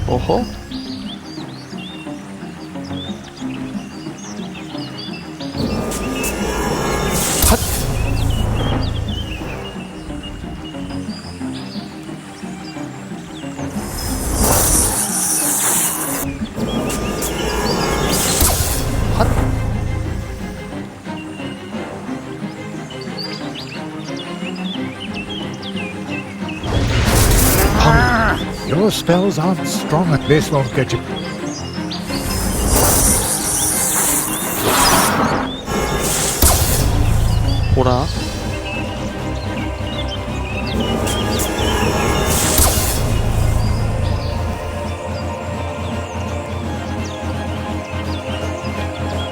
어허? 핫! 핫! Your spells aren't strong. This won't get you. 보라.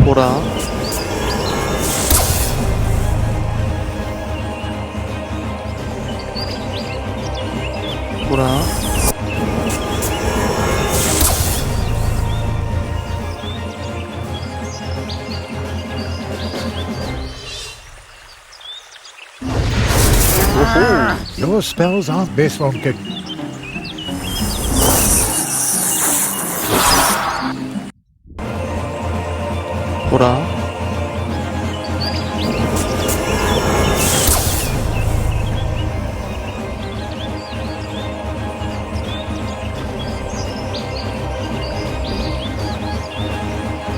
보라. 보라. Your spells aren't. This won't get. 보라.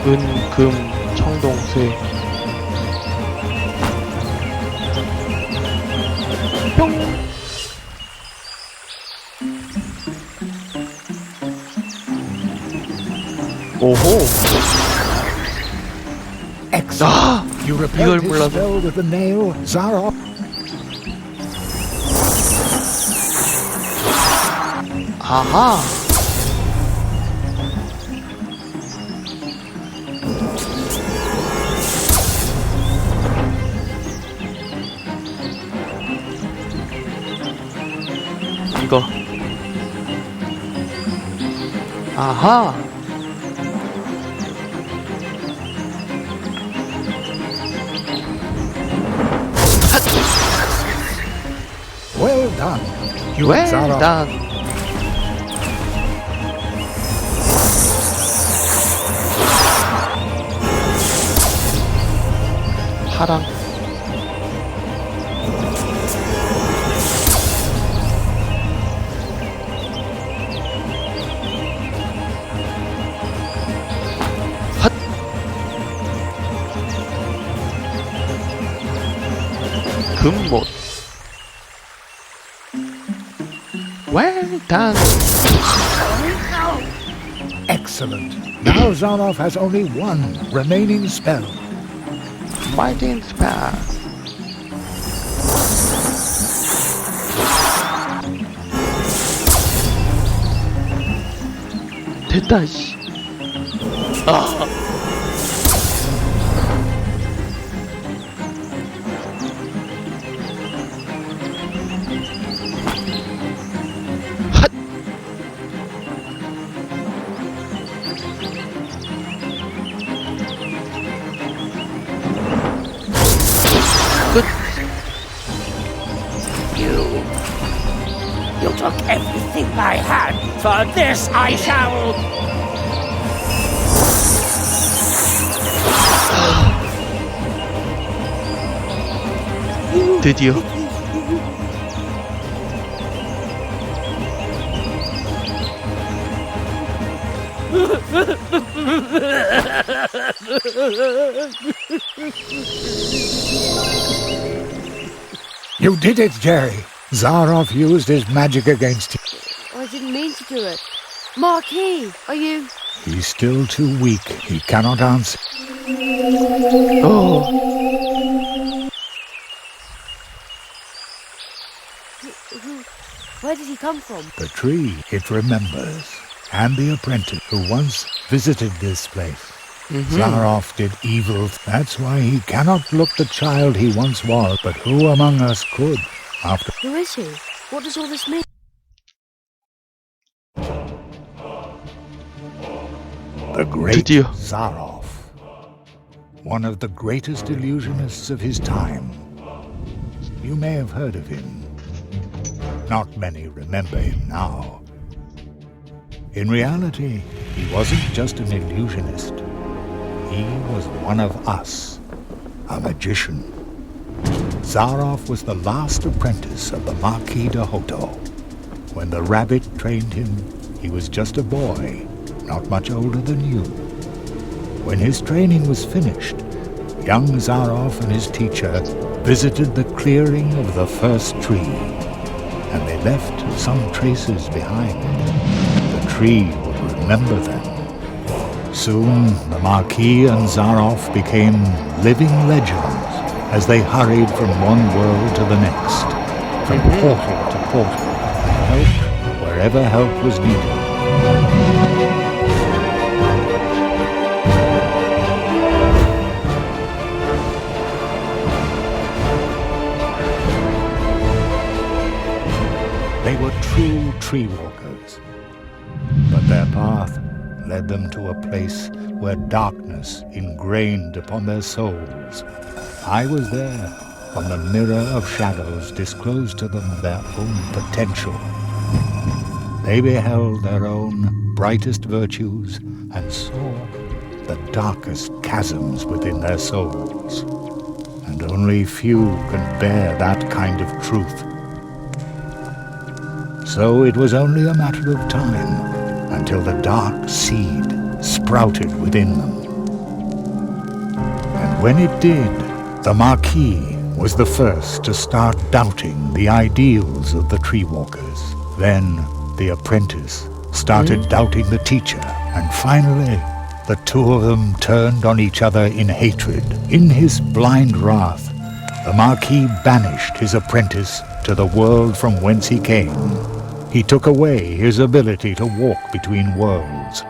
은, 금, 청동쇠. 뿅! 오호! Excellent. 아! You 이걸 repelled his 몰라서. spell with the nail, Zaroff. 아하! 이거. 아하! Well done. You 왜? Zaroff. 난 파랑. 핫! 금못. Well done. Excellent. Now Zaroff has only one remaining spell. Fighting spell. 됐다, 씨. 아. 핫. 끝. You took everything I had. For this I shall. 드디어. You did it, Jerry. Zaroff used his magic against him. I didn't mean to do it. Marquis, are you... He's still too weak. He cannot answer. 어. Where did he come from? The tree, it remembers. And the apprentice who once visited this place. Zaroff did evil. That's why he cannot look the child he once was. But who among us could? After Who is he? What does all this mean? the great 드디어. Zaroff, one of the greatest illusionists of his time. You may have heard of him. Not many remember him now. In reality, he wasn't just an illusionist. He was one of us, a magician. Zaroff was the last apprentice of the Marquis de Hoto. When the rabbit trained him, he was just a boy, not much older than you. When his training was finished, young Zaroff and his teacher visited the clearing of the first tree, and they left some traces behind. The tree would remember them. Soon, the Marquis and Zaroff became living legends as they hurried from one world to the next, from portal to portal, and helped wherever help was needed. They were true tree walkers, but their path led them to a place where darkness ingrained upon their souls. I was there when the mirror of shadows disclosed to them their own potential. They beheld their own brightest virtues and saw the darkest chasms within their souls. And only few can bear that kind of truth. So it was only a matter of time until the dark seed sprouted within them. And when it did, the Marquis was the first to start doubting the ideals of the tree walkers. Then the apprentice started doubting the teacher, and finally the two of them turned on each other in hatred. In his blind wrath, the Marquis banished his apprentice to the world from whence he came. He took away his ability to walk between worlds,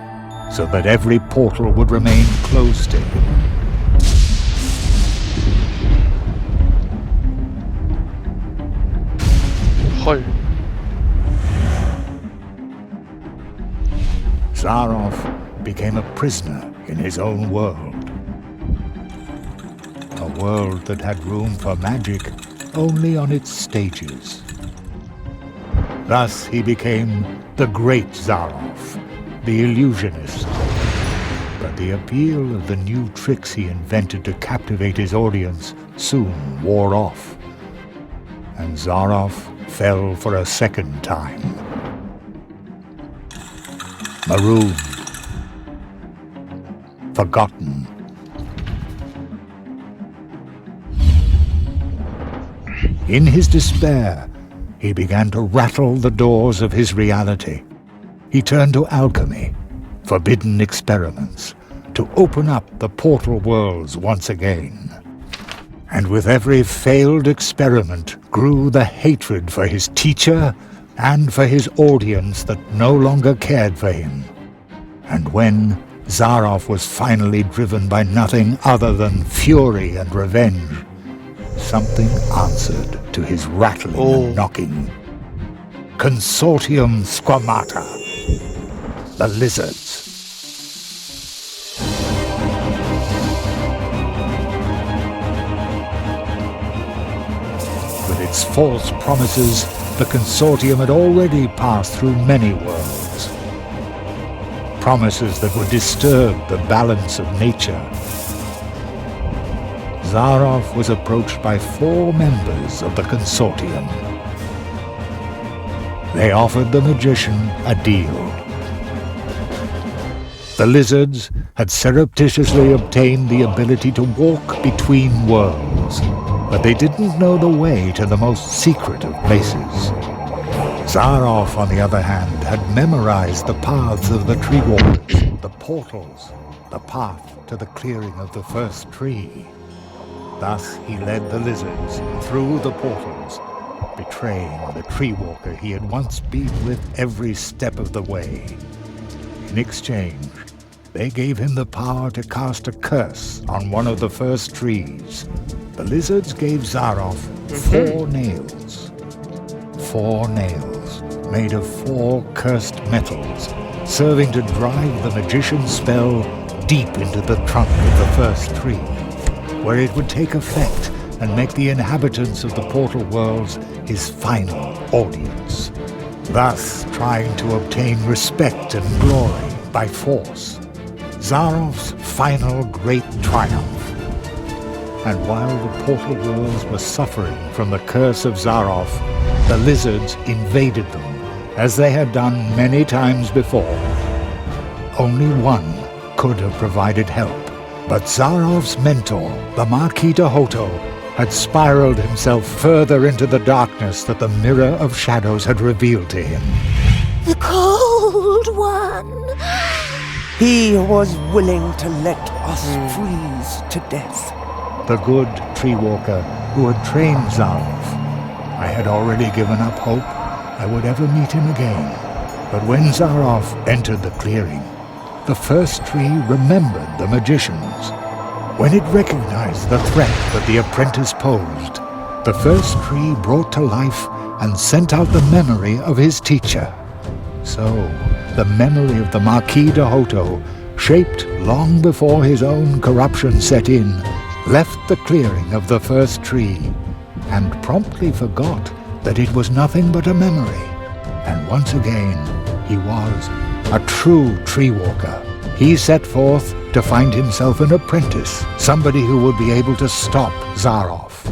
so that every portal would remain closed to him. 헐. Zaroff became a prisoner in his own world. A world that had room for magic only on its stages. Thus he became the Great Zaroff, the illusionist. But the appeal of the new tricks he invented to captivate his audience soon wore off, and Zaroff fell for a second time. Marooned. Forgotten. In his despair, he began to rattle the doors of his reality. He turned to alchemy, forbidden experiments, to open up the portal worlds once again. And with every failed experiment grew the hatred for his teacher and for his audience that no longer cared for him. And when Zaroff was finally driven by nothing other than fury and revenge, something answered to his rattling and knocking. Consortium Squamata, the lizards. With its false promises, the Consortium had already passed through many worlds. Promises that would disturb the balance of nature. Zaroff was approached by 4 members of the Consortium. They offered the magician a deal. The lizards had surreptitiously obtained the ability to walk between worlds, but they didn't know the way to the most secret of places. Zaroff, on the other hand, had memorized the paths of the tree walkers, the portals, the path to the clearing of the first tree. Thus he led the lizards through the portals, betraying the tree walker he had once been with every step of the way. In exchange, they gave him the power to cast a curse on one of the first trees. The lizards gave Zaroff 4 nails. 4 nails made of 4 cursed metals, serving to drive the magician's spell deep into the trunk of the first tree, where it would take effect and make the inhabitants of the portal worlds his final audience. thus trying to obtain respect and glory by force. Zarov's final great triumph. And while the portal worlds were suffering from the curse of Zarov, the lizards invaded them, as they had done many times before. Only one could have provided help, but Zarov's mentor, the Marquis de Hoto, had spiraled himself further into the darkness that the Mirror of Shadows had revealed to him. The Cold One. He was willing to let us freeze to death. The good tree walker who had trained Zarov. I had already given up hope I would ever meet him again. But when Zarov entered the clearing, the first tree remembered the magicians. When it recognized the threat that the apprentice posed, the first tree brought to life and sent out the memory of his teacher. So, the memory of the Marquis de Hoto, shaped long before his own corruption set in, left the clearing of the first tree, and promptly forgot that it was nothing but a memory. And once again, he was a true tree walker. He set forth to find himself an apprentice, somebody who would be able to stop Zarov.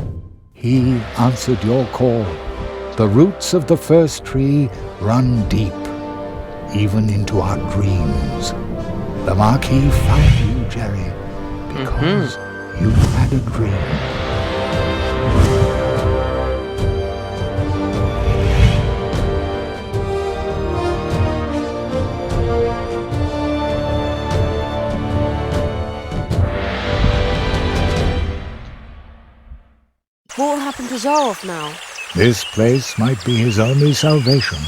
He answered your call. The roots of the first tree run deep, even into our dreams. The Marquis found you, Jerry, because you had a dream. What will happen to Zarov now? This place might be his only salvation.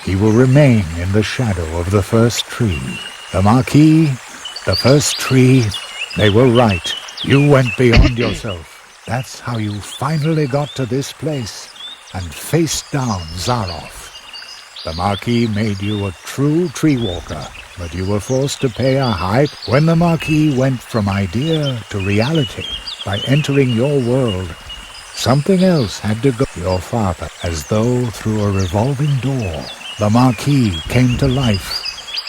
He will remain in the shadow of the first tree. The Marquis, the first tree, they were right. You went beyond yourself. That's how you finally got to this place and faced down Zarov. The Marquis made you a true tree walker, but you were forced to pay a high when the Marquis went from idea to reality by entering your world. Something else had to go. Your father, as though through a revolving door, the Marquis came to life.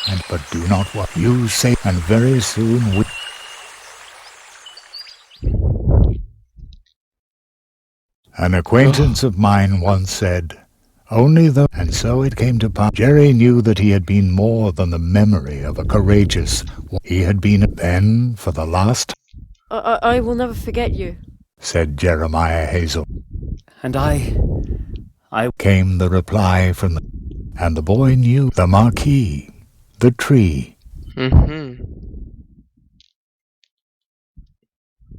And but do not what you say, and very soon we... An acquaintance of mine once said, only the... And so it came to pass. Jerry knew that he had been more than the memory of a courageous... He had been then, for the last... I will never forget you, said Jeremiah Hazel. And I Came the reply from the... And the boy knew the Marquis, the tree.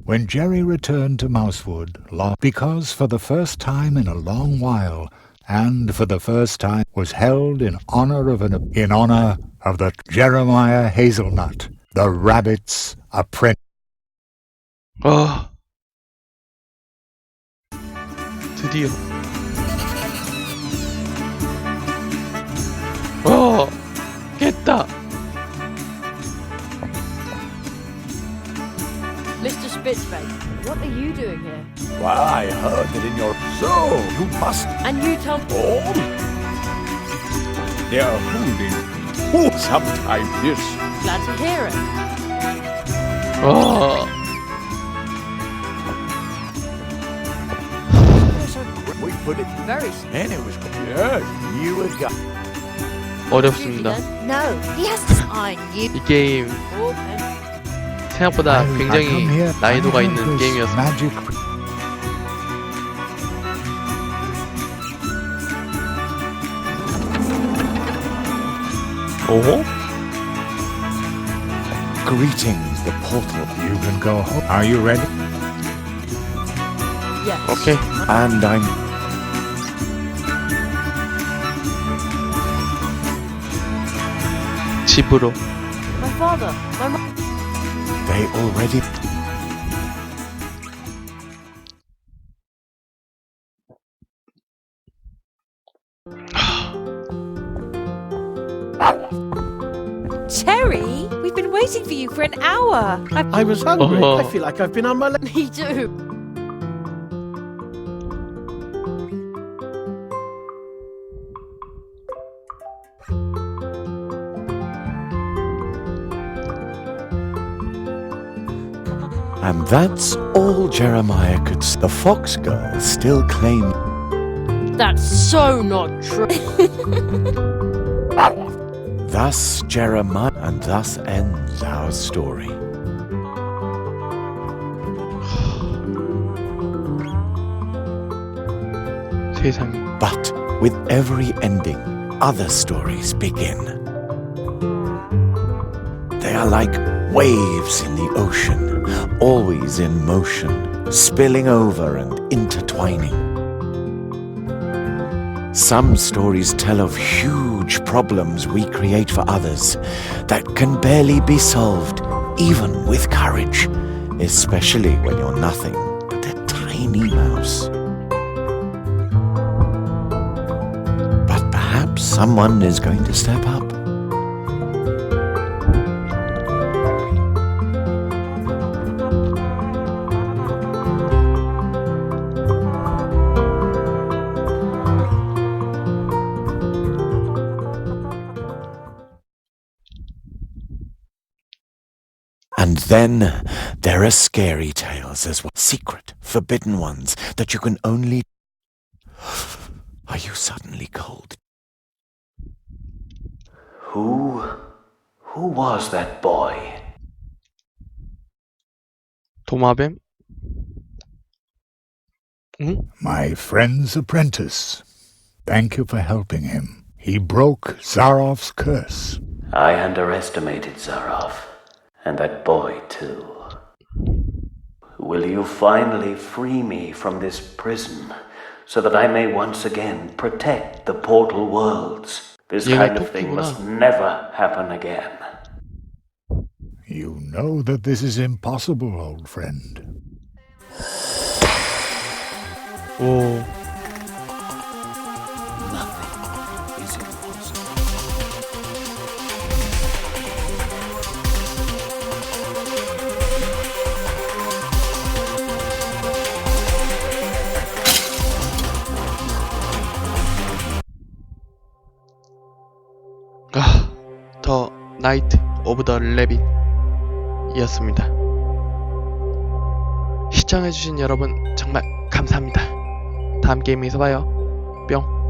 When Jerry returned to Mousewood, because for the first time in a long while, and for the first time was held in honor of the Jeremiah Hazelnut, the rabbit's apprentice. 아, 드디어. 깼다. Mr. Spitzbait. What are you doing here? Well, I heard that in your... So, you must... And you tell... All? They're holding... Oh, sometime this... Glad to hear it. We put it... Very And it was... Yes, you had got... 어렵습니다. No, he has to sign you. 이 게임 생각보다 굉장히 난이도가 있는 게임이었어요. Magic. 오? Greetings, the portal. You can go home. Are you ready? Yes. 오케이. And I'm... 집으로. My father. My mom. They already... Terry, we've been waiting for you for an hour. I was hungry. Oh. I feel like I've been on my leg. Me too. And that's all Jeremiah could The fox girl still claimed. That's so not true. Thus Jeremiah, and thus ends our story. 세상에. But with every ending, other stories begin. They are like waves in the ocean, always in motion, spilling over and intertwining. Some stories tell of huge problems we create for others that can barely be solved, even with courage, especially when you're nothing but a tiny mouse. But perhaps someone is going to step up. And then there are scary tales as well. Secret, forbidden ones that you can only... Are you suddenly cold? Who was that boy? 도마뱀? 응? My friend's apprentice. Thank you for helping him. He broke Zarov's curse. I underestimated Zarov, and that boy too. Will you finally free me from this prison, so that I may once again protect the portal worlds? This kind of thing must never happen again. You know that this is impossible, old friend. 오. Nothing is impossible. 더 나이트 오브 더 레빗 이었습니다. 시청해주신 여러분 정말 감사합니다. 다음 게임에서 봐요. 뿅.